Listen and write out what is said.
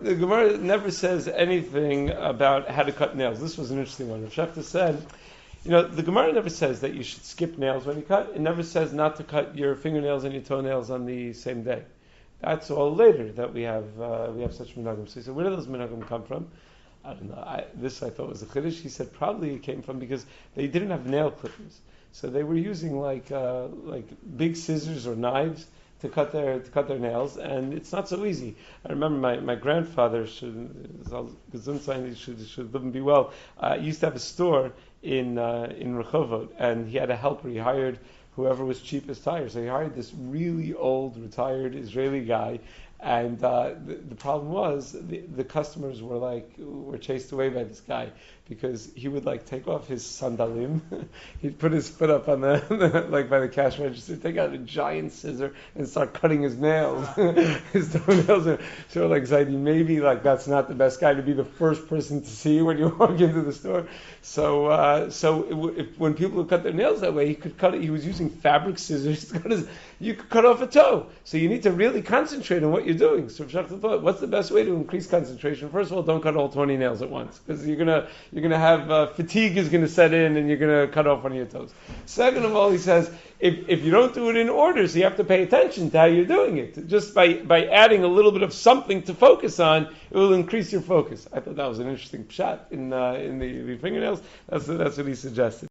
The Gemara never says anything about how to cut nails. This was an interesting one. Rav Schachter said, the Gemara never says that you should skip nails when you cut. It never says not to cut your fingernails and your toenails on the same day. That's all later that we have such minhagim. So he said, where do those minhagim come from? I don't know. This I thought was a chiddush. He said probably it came from because they didn't have nail clippers, so they were using like big scissors or knives to cut their nails, and it's not so easy. I remember my grandfather should live and be well. Used to have a store in Rehovot, and he had a helper. He hired whoever was cheapest hire. So he hired this really old, retired Israeli guy, and the problem was the customers were chased away by this guy because he would take off his sandalim, he'd put his foot up on the by the cash register, take out a giant scissor and start cutting his nails, his toenails. So Zaidi, maybe that's not the best guy to be the first person to see when you walk into the store. When people would cut their nails that way, he could cut it. He was using fabric scissors to cut you could cut off a toe. So you need to really concentrate on what you're doing. So Rav Schachter thought, what's the best way to increase concentration? First of all, don't cut all 20 nails at once, because you're gonna have fatigue is gonna set in, and you're gonna cut off one of your toes. Second of all, he says if you don't do it in order, so you have to pay attention to how you're doing it. Just by adding a little bit of something to focus on, it will increase your focus. I thought that was an interesting pshat in the fingernails. That's what he suggested.